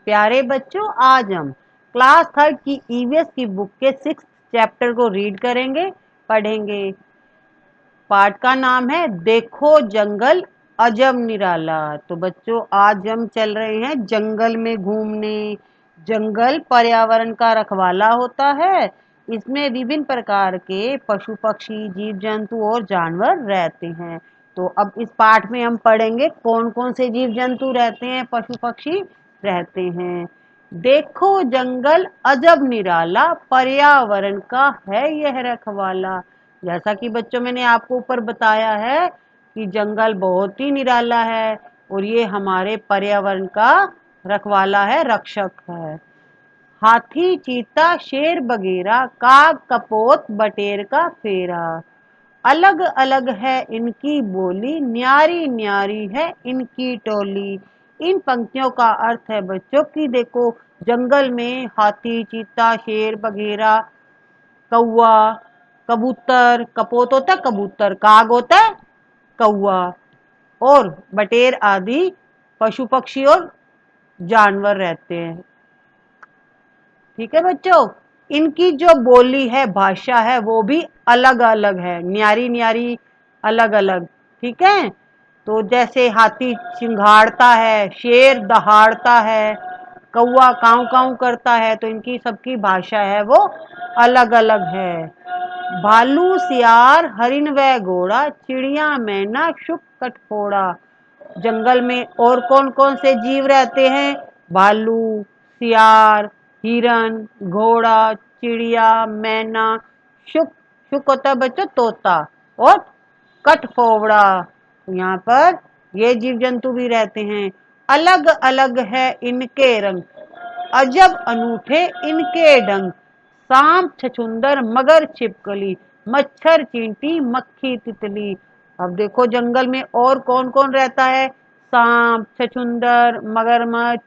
प्यारे बच्चों, आज हम क्लास थर्ड की ईवीएस की बुक के 6th चैप्टर को रीड करेंगे, पढ़ेंगे। पाठ का नाम है देखो जंगल अजब निराला। तो बच्चों, आज हम चल रहे हैं जंगल में घूमने। जंगल पर्यावरण का रखवाला होता है। इसमें विभिन्न प्रकार के पशु पक्षी, जीव जंतु और जानवर रहते हैं। तो अब इस पाठ में हम पढ़ेंगे कौन कौन से जीव जंतु रहते हैं, पशु पक्षी रहते हैं। देखो जंगल अजब निराला, पर्यावरण का है यह रखवाला। जैसा कि बच्चों मैंने आपको ऊपर बताया है कि जंगल बहुत ही निराला है और ये हमारे पर्यावरण का रखवाला है, रक्षक है। हाथी, चीता, शेर बगेरा, काग, कपोत, बटेर का फेरा। अलग अलग है इनकी बोली, न्यारी न्यारी है इनकी टोली। इन पंक्तियों का अर्थ है बच्चों कि देखो, जंगल में हाथी, चीता, शेर बगेरा, कौआ, कबूतर, कपोत होता है कबूतर, काग होता है कौआ, और बटेर आदि पशु पक्षी और जानवर रहते हैं। ठीक है बच्चों, इनकी जो बोली है, भाषा है, वो भी अलग अलग है, न्यारी न्यारी अलग अलग। ठीक है, तो जैसे हाथी चिंघाड़ता है, शेर दहाड़ता है, कौआ काऊ काऊ करता है, तो इनकी सबकी भाषा है वो अलग अलग है। भालू, सियार, हरिन व घोड़ा, चिड़िया, मैना, शुक, कटफोड़ा। जंगल में और कौन कौन से जीव रहते हैं? भालू, सियार, हिरन, घोड़ा, चिड़िया, मैना, शुक। शुक होता है बच्चों तोता, और कटफोड़ा। यहाँ पर ये जीव जंतु भी रहते हैं। अलग अलग है इनके रंग, अजब अनूठे इनके ढंग। सांप, छछुंदर, मगर, छिपकली, मच्छर, चींटी, मक्खी, तितली। अब देखो जंगल में और कौन कौन रहता है? सांप, छछुंदर, मगरमच्छ,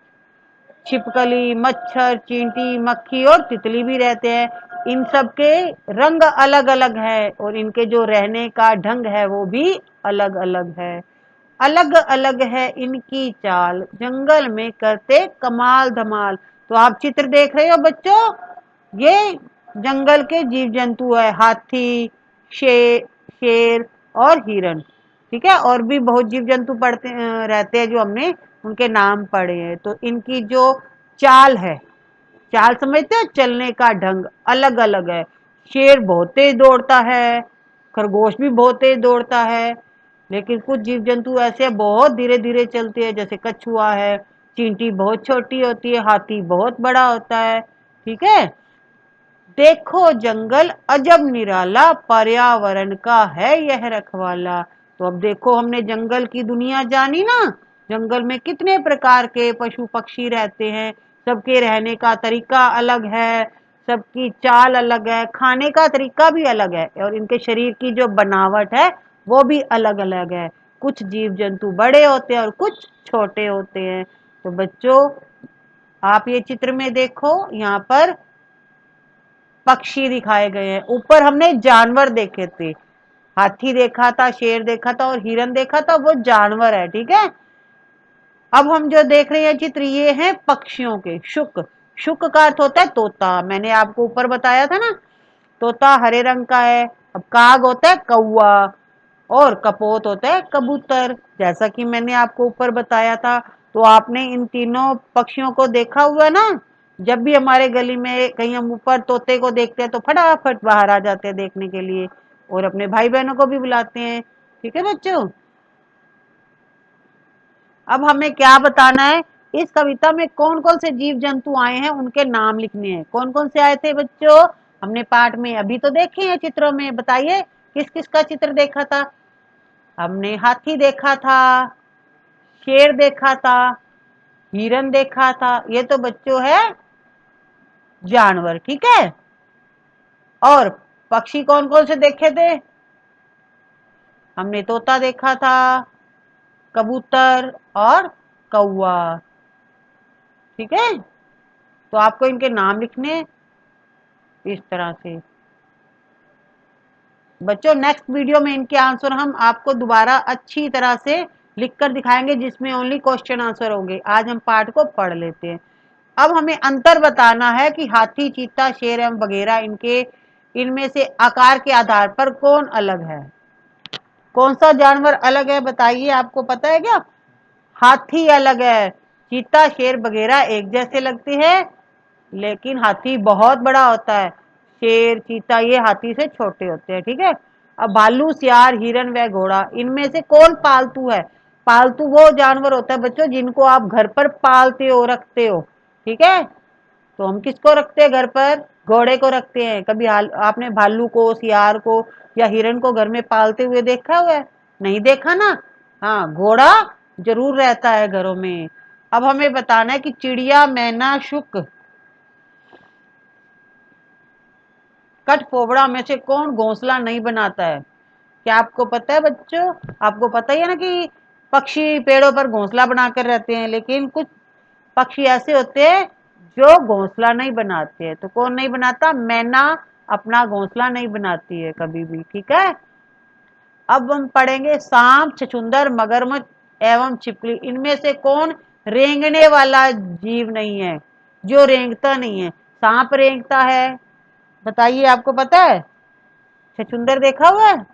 छिपकली, मच्छर, चींटी, मक्खी और तितली भी रहते हैं। इन सब के रंग अलग अलग है और इनके जो रहने का ढंग है वो भी अलग अलग है। अलग अलग है इनकी चाल, जंगल में करते कमाल धमाल। तो आप चित्र देख रहे हो बच्चों, ये जंगल के जीव जंतु है, हाथी, शेर और हिरन। ठीक है, और भी बहुत जीव जंतु पढ़ते रहते हैं जो हमने उनके नाम पढ़े हैं। तो इनकी जो चाल है, चाल समझते हो, चलने का ढंग अलग अलग है। शेर बहुत तेज दौड़ता है, खरगोश भी बहुत तेज दौड़ता है, लेकिन कुछ जीव जंतु ऐसे बहुत धीरे धीरे चलते हैं, जैसे कछुआ है, चींटी बहुत छोटी होती है, हाथी बहुत बड़ा होता है। ठीक है, देखो जंगल अजब निराला, पर्यावरण का है यह रखवाला। तो अब देखो, हमने जंगल की दुनिया जानी ना। जंगल में कितने प्रकार के पशु पक्षी रहते हैं, सबके रहने का तरीका अलग है, सबकी चाल अलग है, खाने का तरीका भी अलग है, और इनके शरीर की जो बनावट है वो भी अलग अलग है। कुछ जीव जंतु बड़े होते हैं और कुछ छोटे होते हैं। तो बच्चों, आप ये चित्र में देखो, यहाँ पर पक्षी दिखाए गए हैं, ऊपर हमने जानवर देखे थे, हाथी देखा था, शेर देखा था और हिरन देखा था, वो जानवर है। ठीक है, अब हम जो देख रहे हैं चित्र, ये हैं पक्षियों के। शुक, शुक का अर्थ होता है तोता, मैंने आपको ऊपर बताया था ना, तोता हरे रंग का है। अब काग होता है कौआ, और कपोत होता है कबूतर, जैसा कि मैंने आपको ऊपर बताया था। तो आपने इन तीनों पक्षियों को देखा हुआ ना। जब भी हमारे गली में कहीं हम ऊपर तोते को देखते हैं तो फटाफट बाहर आ जाते हैं देखने के लिए, और अपने भाई बहनों को भी बुलाते हैं। ठीक है बच्चों, अब हमें क्या बताना है, इस कविता में कौन कौन से जीव जंतु आए हैं उनके नाम लिखने हैं। कौन कौन से आए थे बच्चों? हमने पाठ में अभी तो देखे हैं चित्रों में, बताइए किस किस का चित्र देखा था? हमने हाथी देखा था, शेर देखा था, हिरन देखा था, ये तो बच्चों है जानवर। ठीक है, और पक्षी कौन कौन से देखे थे? हमने तोता देखा था, कबूतर और कौआ। ठीक है, तो आपको इनके नाम लिखने इस तरह से। बच्चों, नेक्स्ट वीडियो में इनके आंसर हम आपको दोबारा अच्छी तरह से लिखकर दिखाएंगे, जिसमें ओनली क्वेश्चन आंसर होंगे। आज हम पाठ को पढ़ लेते हैं। अब हमें अंतर बताना है कि हाथी, चीता, शेर एवं वगैरह इनमें से आकार के आधार पर कौन अलग है। कौन सा जानवर अलग है बताइए, आपको पता है क्या? हाथी अलग है। चीता, शेर वगैरह एक जैसे लगते हैं, लेकिन हाथी बहुत बड़ा होता है। शेर, चीता ये हाथी से छोटे होते हैं। ठीक है। अब भालू, सियार, हिरन व घोड़ा इनमें से कौन पालतू है? पालतू वो जानवर होता है बच्चों जिनको आप घर पर पालते हो, रखते हो। ठीक है। तो हम किसको रखते हैं घर पर? घोड़े को रखते हैं। कभी आपने भालू को, सियार को या हिरन को घर में पालते हुए देखा हुआ है? नहीं देखा ना। हाँ, घोड़ा जरूर रहता है घरों में। अब हमें बताना है कि चिड़िया, मैना, शुक, कठफोड़वा में से कौन घोंसला नहीं बनाता है? क्या आपको पता है बच्चों? आपको पता ही है ना कि पक्षी पेड़ों पर घोंसला बनाकर रहते हैं, लेकिन कुछ पक्षी ऐसे होते हैं जो घोंसला नहीं बनाते हैं। तो कौन नहीं बनाता? मैना अपना घोंसला नहीं बनाती है कभी भी। ठीक है। अब हम पढ़ेंगे सांप, छछूंदर, मगरमच्छ एवं छिपकली इनमें से कौन रेंगने वाला जीव नहीं है, जो रेंगता नहीं है? सांप रेंगता है, बताइए आपको पता है? छछूंदर देखा हुआ है?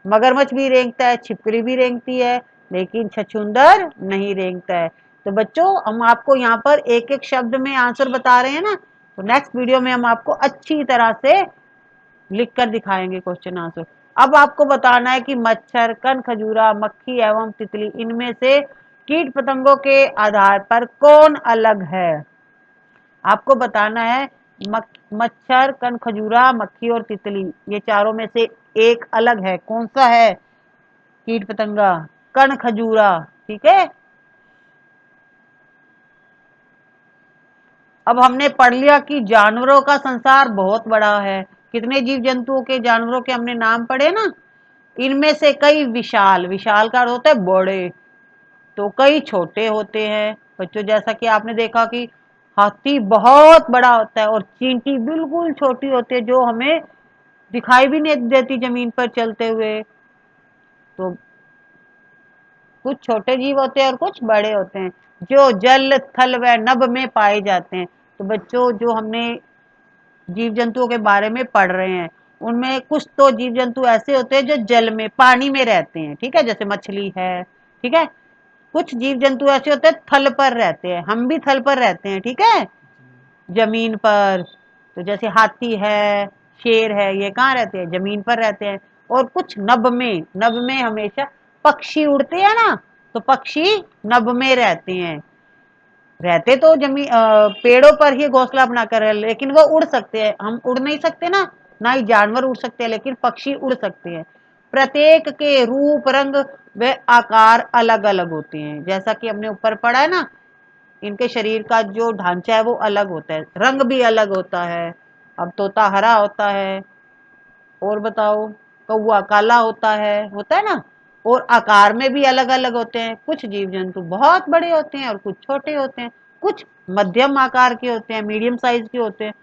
मगरमच्छ भी रेंगता है, छिपकली भी रेंगती है, लेकिन छछूंदर नहीं रेंगता है। तो बच्चों हम आपको यहाँ पर एक एक शब्द में आंसर बता रहे हैं ना, तो नेक्स्ट वीडियो में हम आपको अच्छी तरह से लिख कर दिखाएंगे क्वेश्चन आंसर। अब आपको बताना है कि मच्छर, कण खजूरा, मक्खी एवं तितली इनमें से कीट पतंगों के आधार पर कौन अलग है? आपको बताना है मच्छर, कण खजूरा, मक्खी और तितली ये चारों में से एक अलग है। कौन सा है? कीट पतंगा कण खजूरा। ठीक है। अब हमने पढ़ लिया कि जानवरों का संसार बहुत बड़ा है। कितने जीव जंतुओं के, जानवरों के हमने नाम पढ़े ना। इनमें से कई विशाल, विशाल का अर्थ होता है बड़े, तो कई छोटे होते हैं बच्चों। जैसा कि आपने देखा कि हाथी बहुत बड़ा होता है और चींटी बिल्कुल छोटी होती है जो हमें दिखाई भी नहीं देती जमीन पर चलते हुए। तो कुछ छोटे जीव होते हैं और कुछ बड़े होते हैं जो जल, थल व नभ में पाए जाते हैं। तो बच्चों जो हमने जीव जंतुओं के बारे में पढ़ रहे हैं उनमें कुछ तो जीव जंतु ऐसे होते हैं जो जल में, पानी में रहते हैं। ठीक है, जैसे मछली है। ठीक है। कुछ जीव जंतु ऐसे होते हैं थल पर रहते हैं, हम भी थल पर रहते हैं। ठीक है, जमीन पर। तो जैसे हाथी है, शेर है, ये कहाँ रहते हैं? जमीन पर रहते हैं। और कुछ नभ में, नभ में हमेशा पक्षी उड़ते हैं ना, तो पक्षी नभ में रहते हैं। रहते तो पेड़ों पर ही घोंसला बनाकर है, लेकिन वो उड़ सकते हैं, हम उड़ नहीं सकते ना। ना ही जानवर उड़ सकते हैं, लेकिन पक्षी उड़ सकते हैं। प्रत्येक के रूप, रंग व आकार अलग अलग होते हैं। जैसा कि हमने ऊपर पढ़ा है ना, इनके शरीर का जो ढांचा है वो अलग होता है, रंग भी अलग होता है। अब तोता हरा होता है, और बताओ, कौवा काला होता है ना। और आकार में भी अलग अलग होते हैं। कुछ जीव जंतु बहुत बड़े होते हैं और कुछ छोटे होते हैं, कुछ मध्यम आकार के होते हैं, मीडियम साइज के होते हैं।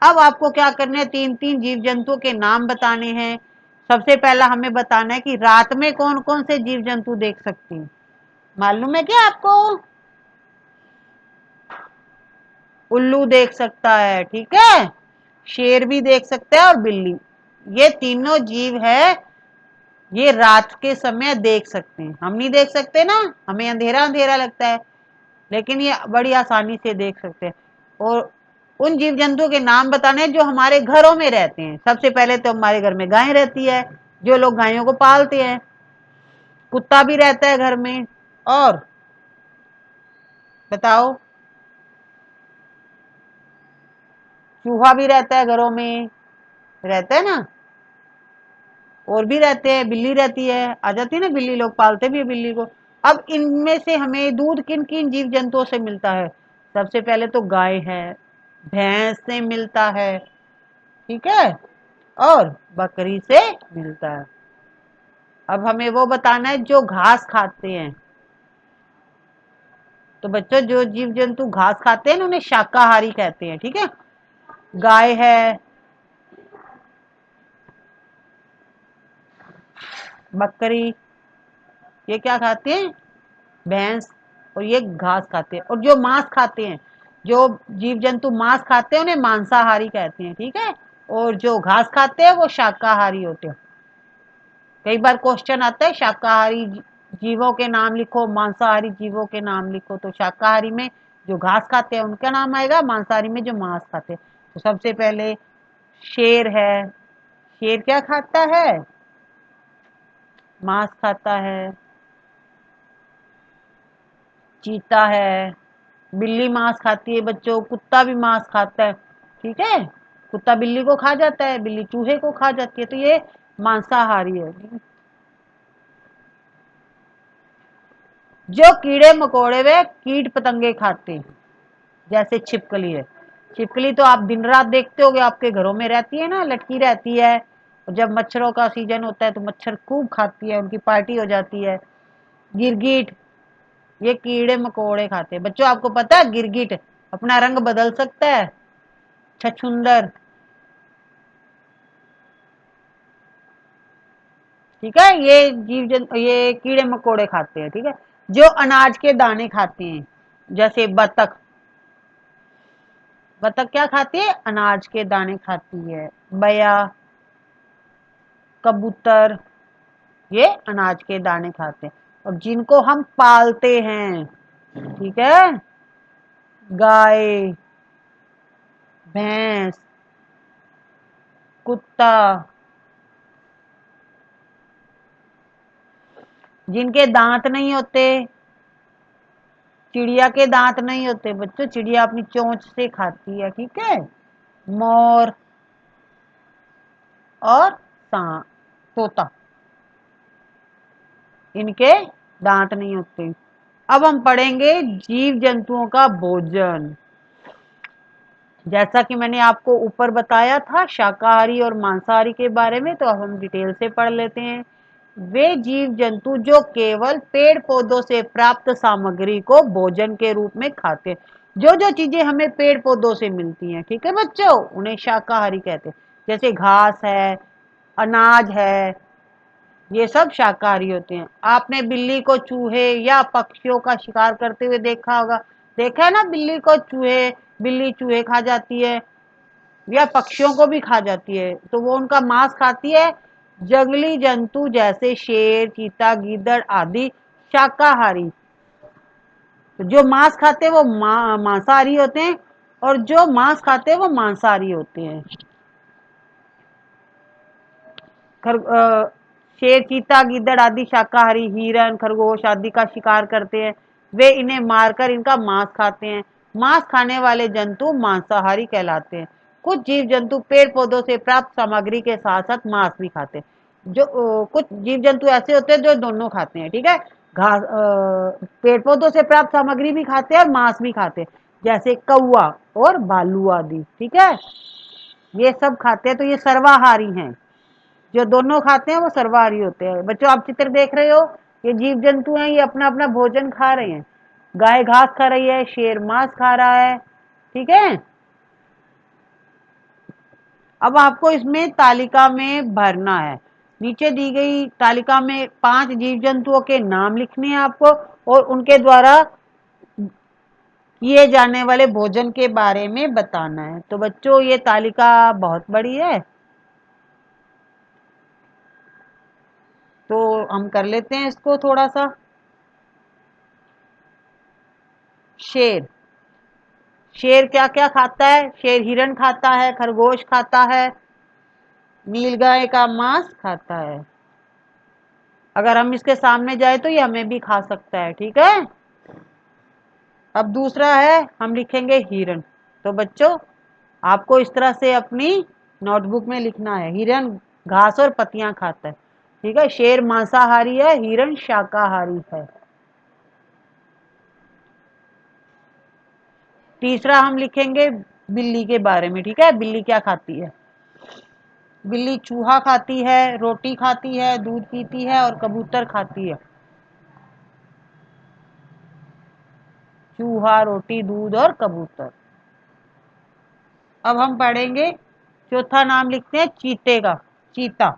अब आपको क्या करना है? तीन तीन जीव जंतुओं के नाम बताने हैं। सबसे पहला हमें बताना है कि रात में कौन कौन से जीव जंतु देख सकती हैं। मालूम है क्या आपको? उल्लू देख सकता है। ठीक है। शेर भी देख सकता है और बिल्ली। ये तीनों जीव है, ये रात के समय देख सकते हैं। हम नहीं देख सकते ना, हमें अंधेरा अंधेरा लगता है, लेकिन ये बड़ी आसानी से देख सकते हैं। और उन जीव जंतुओं के नाम बताने हैं जो हमारे घरों में रहते हैं। सबसे पहले तो हमारे घर में गाय रहती है, जो लोग गायों को पालते हैं। कुत्ता भी रहता है घर में, और बताओ, चूहा भी रहता है घरों में, रहता है ना। और भी रहते हैं, बिल्ली रहती है, आ जाती है ना बिल्ली, लोग पालते भी है बिल्ली को। अब इनमें से हमें दूध किन किन जीव जंतुओं से मिलता है? सबसे पहले तो गाय है, भैंस से मिलता है। ठीक है। और बकरी से मिलता है। अब हमें वो बताना है जो घास खाते हैं। तो बच्चों जो जीव जंतु घास खाते हैं ना उन्हें शाकाहारी कहते हैं। ठीक है। गाय है, बकरी, ये क्या खाते हैं? भैंस। और ये घास खाते हैं। और जो मांस खाते हैं, जो जीव जंतु मांस खाते हैं उन्हें मांसाहारी कहते हैं, ठीक है। और जो घास खाते हैं वो शाकाहारी होते हैं। कई बार क्वेश्चन आता है शाकाहारी जीवों के नाम लिखो, मांसाहारी जीवों के नाम लिखो, तो शाकाहारी में जो घास खाते हैं उनका नाम आएगा, मांसाहारी में जो मांस खाते हैं। तो सबसे पहले शेर है। शेर क्या खाता है? मांस खाता है। चीता है। बिल्ली मांस खाती है बच्चों। कुत्ता भी मांस खाता है, ठीक है। कुत्ता बिल्ली को खा जाता है, बिल्ली चूहे को खा जाती है, तो ये मांसाहारी है। जो कीड़े मकोड़े वे कीट पतंगे खाते हैं, जैसे छिपकली है। छिपकली तो आप दिन रात देखते होगे, आपके घरों में रहती है ना, लटकी रहती है। और जब मच्छरों का सीजन होता है तो मच्छर खूब खाती है, उनकी पार्टी हो जाती है। गिरगिट, ये कीड़े मकोड़े खाते हैं बच्चों। आपको पता है गिरगिट अपना रंग बदल सकता है? छछूंदर, ठीक है। ये कीड़े मकोड़े खाते हैं, ठीक है। जो अनाज के दाने खाते हैं, जैसे बतख। बतख क्या खाती है? अनाज के दाने खाती है। बया, कबूतर, ये अनाज के दाने खाते हैं। और जिनको हम पालते हैं, ठीक है, गाय, भैंस, कुत्ता, जिनके दांत नहीं होते, चिड़िया के दांत नहीं होते बच्चों, चिड़िया अपनी चोंच से खाती है, ठीक है। मोर और तोता, इनके दांत नहीं होते। अब हम पढ़ेंगे जीव जंतुओं का भोजन। जैसा कि मैंने आपको ऊपर बताया था शाकाहारी और मांसाहारी के बारे में, तो अब हम डिटेल से पढ़ लेते हैं। वे जीव जंतु जो केवल पेड़ पौधों से प्राप्त सामग्री को भोजन के रूप में खाते हैं। जो जो चीजें हमें पेड़ पौधों से मिलती हैं, ठीक है बच्चों, उन्हें शाकाहारी कहते हैं। जैसे घास है, अनाज है, ये सब शाकाहारी होते हैं। आपने बिल्ली को चूहे या पक्षियों का शिकार करते हुए देखा होगा। देखा है ना, बिल्ली को चूहे, बिल्ली चूहे खा जाती है या पक्षियों को भी खा जाती है, तो वो उनका मांस खाती है। जंगली जंतु जैसे शेर, चीता, गीदड़ आदि शाकाहारी। तो जो मांस खाते हैं वो मांसाहारी होते हैं, और जो मांस खाते हैं वो मांसाहारी होते हैं। शेर, चीता, गीदड़ आदि शाकाहारी, हिरन, खरगोश आदि का शिकार करते हैं। वे इन्हें मारकर इनका मांस खाते हैं। मांस खाने वाले जंतु मांसाहारी कहलाते हैं। कुछ जीव जंतु पेड़ पौधों से प्राप्त सामग्री के साथ साथ मांस भी खाते हैं। जो कुछ जीव जंतु ऐसे होते हैं जो दोनों खाते हैं, ठीक है। घास, पेड़ पौधों से प्राप्त सामग्री भी खाते हैं और मांस भी खाते हैं, जैसे कौवा और भालू आदि, ठीक है। ये सब खाते हैं, तो ये सर्वाहारी हैं। जो दोनों खाते हैं वो सर्वाहारी होते हैं। बच्चों आप चित्र देख रहे हो, ये जीव जंतु हैं, ये अपना अपना भोजन खा रहे हैं। गाय घास खा रही है, शेर मांस खा रहा है, ठीक है। अब आपको इसमें तालिका में भरना है। नीचे दी गई तालिका में 5 जीव जंतुओं के नाम लिखने हैं आपको, और उनके द्वारा किए जाने वाले भोजन के बारे में बताना है। तो बच्चों ये तालिका बहुत बड़ी है, तो हम कर लेते हैं इसको थोड़ा सा। शेर, शेर क्या क्या खाता है? शेर हिरण खाता है, खरगोश खाता है, नीलगाय का मांस खाता है। अगर हम इसके सामने जाए तो ये हमें भी खा सकता है, ठीक है। अब दूसरा है, हम लिखेंगे हिरण। तो बच्चों आपको इस तरह से अपनी नोटबुक में लिखना है, हिरण घास और पत्तियां खाता है, ठीक है। शेर मांसाहारी है, हिरण शाकाहारी है। तीसरा हम लिखेंगे बिल्ली के बारे में, ठीक है। बिल्ली क्या खाती है? बिल्ली चूहा खाती है, रोटी खाती है, दूध पीती है और कबूतर खाती है। चूहा, रोटी, दूध और कबूतर। अब हम पढ़ेंगे, चौथा नाम लिखते हैं चीते का। चीता,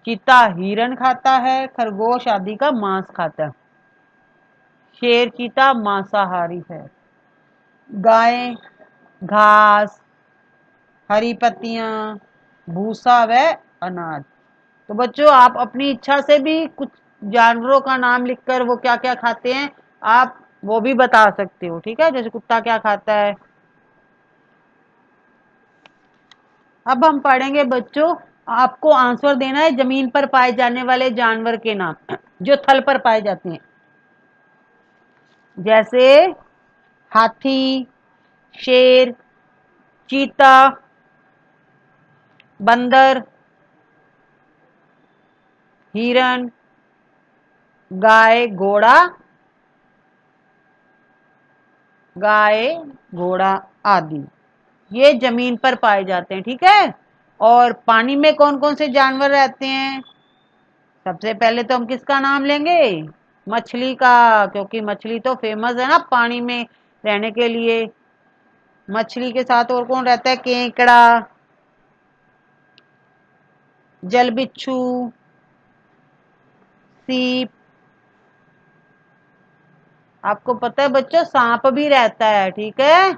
चीता हिरण खाता है, खरगोश आदि का मांस खाता है। शेर चीता मांसाहारी है। गाय घास, हरी पत्तियां, भूसा व अनाज। तो बच्चों आप अपनी इच्छा से भी कुछ जानवरों का नाम लिखकर वो क्या क्या खाते हैं आप वो भी बता सकते हो। ठीक है, जैसे कुत्ता क्या खाता है। अब हम पढ़ेंगे बच्चों, आपको आंसर देना है जमीन पर पाए जाने वाले जानवर के नाम जो थल पर पाए जाते हैं। जैसे हाथी, शेर, चीता, बंदर, हिरण, गाय घोड़ा, गाय घोड़ा आदि ये जमीन पर पाए जाते हैं। ठीक है, और पानी में कौन कौन से जानवर रहते हैं। सबसे पहले तो हम किसका नाम लेंगे, मछली का, क्योंकि मछली तो फेमस है ना पानी में रहने के लिए। मछली के साथ और कौन रहता है, केकड़ा, जल बिच्छू, सीप। आपको पता है बच्चों सांप भी रहता है। ठीक है,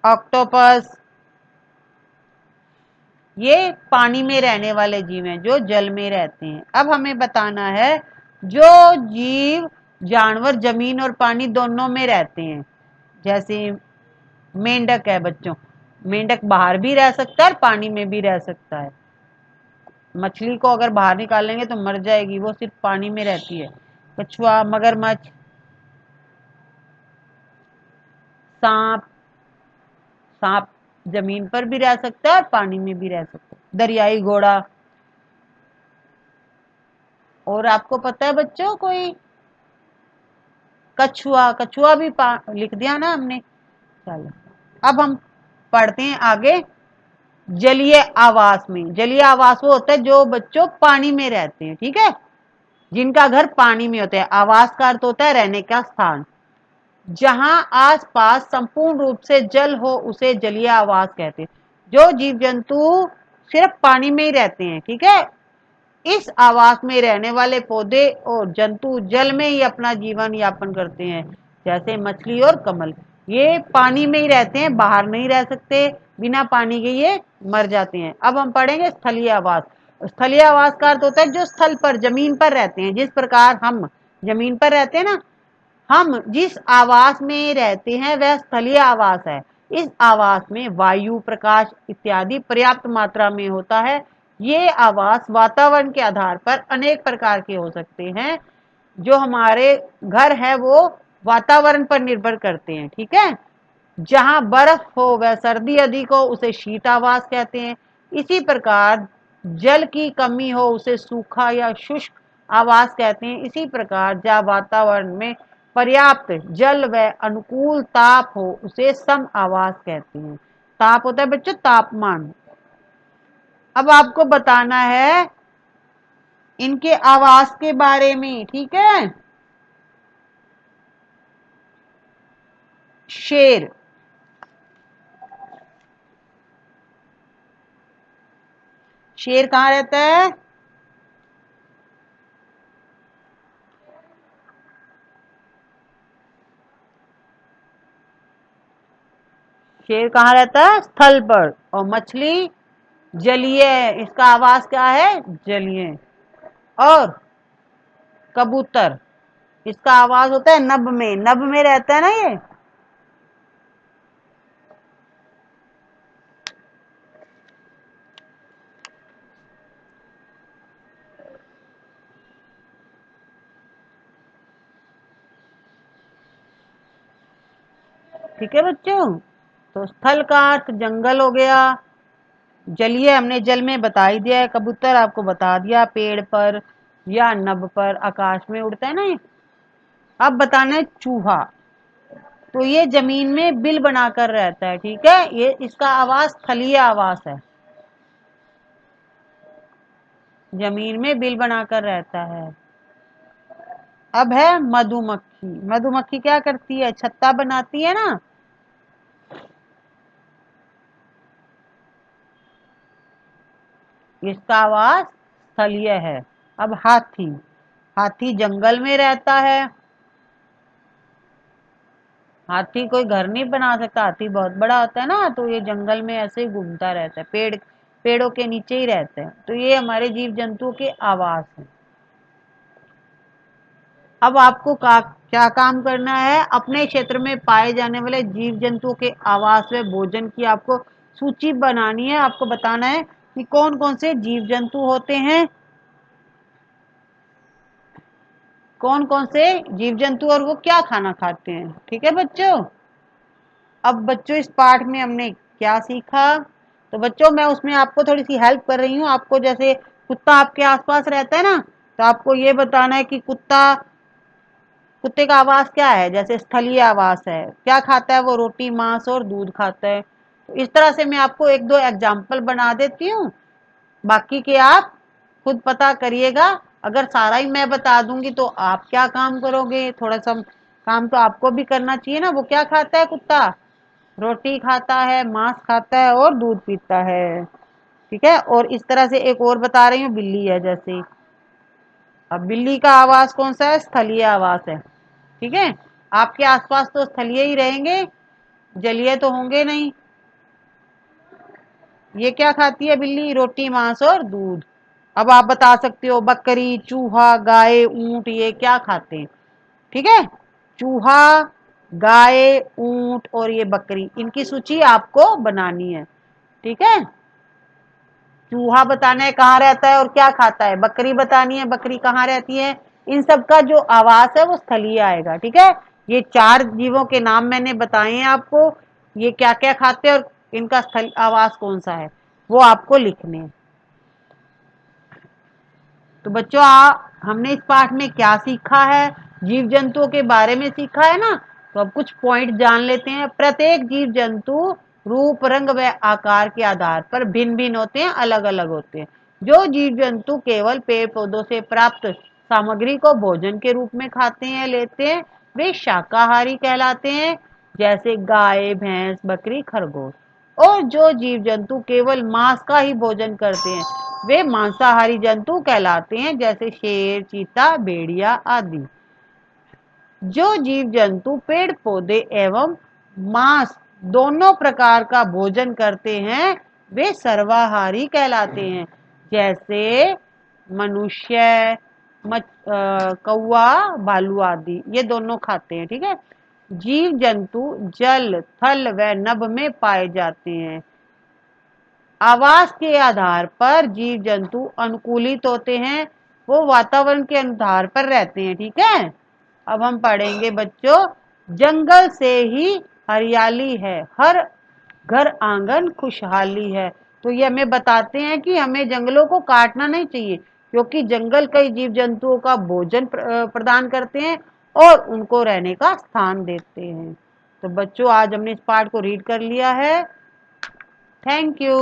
ऑक्टोपस। ये पानी में रहने वाले जीव हैं जो जल में रहते हैं। अब हमें बताना है जो जीव जानवर जमीन और पानी दोनों में रहते हैं। जैसे मेंढक है बच्चों, मेंढक बाहर भी रह सकता है और पानी में भी रह सकता है। मछली को अगर बाहर निकालेंगे तो मर जाएगी, वो सिर्फ पानी में रहती है। कछुआ, मगरमच्छ, सांप। सांप जमीन पर भी रह सकता है और पानी में भी रह सकता है। दरियाई घोड़ा। और आपको पता है बच्चों कोई, कछुआ, कछुआ भी लिख दिया ना हमने। चलो अब हम पढ़ते हैं आगे। जलीय आवास में, जलीय आवास वो होता है जो बच्चों पानी में रहते हैं। ठीक है, जिनका घर पानी में होता है। आवास का अर्थ होता है रहने का स्थान। जहां आसपास संपूर्ण रूप से जल हो उसे जलीय आवास कहते हैं। जो जीव जंतु सिर्फ पानी में ही रहते हैं। ठीक है, इस आवास में रहने वाले पौधे और जंतु जल में ही अपना जीवन यापन करते हैं। जैसे मछली और कमल, ये पानी में ही रहते हैं, बाहर नहीं रह सकते, बिना पानी के ये मर जाते हैं। अब हम पढ़ेंगे स्थलीय आवास। स्थलीय आवास का अर्थ होता है जो स्थल पर जमीन पर रहते हैं। जिस प्रकार हम जमीन पर रहते हैं ना, हम जिस आवास में रहते हैं वह स्थलीय आवास है। इस आवास में वायु, प्रकाश इत्यादि पर्याप्त मात्रा में होता है। ये आवास वातावरण के आधार पर अनेक प्रकार के हो सकते हैं। जो हमारे घर है वो वातावरण पर निर्भर करते हैं। ठीक है, जहां बर्फ हो वह सर्दी अधिक हो उसे शीत आवास कहते हैं। इसी प्रकार जल की कमी हो उसे सूखा या शुष्क आवास कहते हैं। इसी प्रकार जहाँ वातावरण में पर्याप्त जल व अनुकूल ताप हो उसे सम आवास कहते हैं। ताप होता है बच्चों तापमान। अब आपको बताना है इनके आवास के बारे में। ठीक है, शेर, शेर कहाँ रहता है, शेर कहाँ रहता है, स्थल पर। और मछली जलीय, इसका आवास क्या है, जलीय। और कबूतर, इसका आवाज होता है नभ में, नभ में रहता है ना ये। ठीक है बच्चों, तो स्थल का अर्थ जंगल हो गया। जलीय हमने जल में बता ही दिया है। कबूतर आपको बता दिया, पेड़ पर या नभ पर आकाश में उड़ता है ना ये। अब बताना है चूहा, तो ये जमीन में बिल बनाकर रहता है। ठीक है, ये इसका आवास स्थलीय आवास है, जमीन में बिल बनाकर रहता है। अब है मधुमक्खी, मधुमक्खी क्या करती है, छत्ता बनाती है ना। इसका आवास स्थलीय है। अब हाथी, हाथी जंगल में रहता है। हाथी कोई घर नहीं बना सकता, हाथी बहुत बड़ा होता है ना, तो ये जंगल में ऐसे ही घूमता रहता है, पेड़ों के नीचे ही रहते हैं। तो ये हमारे जीव जंतुओं के आवास हैं। अब आपको क्या काम करना है, अपने क्षेत्र में पाए जाने वाले जीव जंतुओं के आवास व भोजन की आपको सूची बनानी है। आपको बताना है कि कौन कौन से जीव जंतु होते हैं, कौन कौन से जीव जंतु और वो क्या खाना खाते हैं। ठीक है बच्चों। अब बच्चों इस पाठ में हमने क्या सीखा, तो बच्चों मैं उसमें आपको थोड़ी सी हेल्प कर रही हूँ। आपको जैसे कुत्ता आपके आसपास रहता है ना, तो आपको ये बताना है कि कुत्ते का आवास क्या है। जैसे स्थलीय आवास है, क्या खाता है वो, रोटी मांस और दूध खाता है। तो इस तरह से मैं आपको एक दो एग्जाम्पल बना देती हूँ, बाकी के आप खुद पता करिएगा। अगर सारा ही मैं बता दूंगी तो आप क्या काम करोगे, थोड़ा सा काम तो आपको भी करना चाहिए ना। वो क्या खाता है कुत्ता, रोटी खाता है, मांस खाता है और दूध पीता है। ठीक है। और इस तरह से एक और बता रही हूँ, बिल्ली है जैसे। अब बिल्ली का आवास कौन सा है, स्थलीय आवास है। ठीक है। आपके आसपास तो स्थलीय ही रहेंगे, जलीय तो होंगे नहीं। ये क्या खाती है बिल्ली, रोटी मांस और दूध। अब आप बता सकते हो बकरी, चूहा, गाय, ऊंट ये क्या खाते हैं। ठीक है। चूहा, गाय, ऊंट और ये बकरी, इनकी सूची आपको बनानी है। ठीक है। चूहा बताना है कहाँ रहता है और क्या खाता है, बकरी बतानी है बकरी कहाँ रहती है। इन सब का जो आवास है वो स्थलीय आएगा। ठीक है। ये चार जीवों के नाम मैंने बताए हैं आपको, ये क्या क्या खाते हैं और इनका स्थल आवास कौन सा है, वो आपको लिखने हैं। तो बच्चों हमने इस पाठ में क्या सीखा है, जीव जंतुओं के बारे में सीखा है ना। तो अब कुछ पॉइंट जान लेते हैं। प्रत्येक जीव जंतु रूप रंग व आकार के आधार पर भिन्न भिन्न होते हैं, अलग अलग होते हैं। जो जीव जंतु केवल पेड़ पौधों से प्राप्त सामग्री को भोजन के रूप में खाते हैं लेते हैं, वे शाकाहारी कहलाते हैं, जैसे गाय, भैंस, बकरी, खरगोश। और जो जीव जंतु केवल मांस का ही भोजन करते हैं, वे मांसाहारी जंतु कहलाते हैं, जैसे शेर, चीता, भेड़िया आदि। जो जीव जंतु पेड़ पौधे एवं मांस दोनों प्रकार का भोजन करते हैं, वे सर्वाहारी कहलाते हैं, जैसे मनुष्य, कौवा, भालू आदि, ये दोनों खाते हैं। ठीक है। जीव जंतु जल, थल व नभ में पाए जाते हैं। आवास के आधार पर जीव जंतु अनुकूलित होते हैं, वो वातावरण के आधार पर रहते हैं। ठीक है। अब हम पढ़ेंगे बच्चों, जंगल से ही हरियाली है, हर घर आंगन खुशहाली है। तो ये हमें बताते हैं कि हमें जंगलों को काटना नहीं चाहिए, क्योंकि जंगल कई जीव जंतुओं का भोजन प्रदान करते हैं और उनको रहने का स्थान देते हैं। तो बच्चों आज हमने इस पाठ को रीड कर लिया है। Thank you.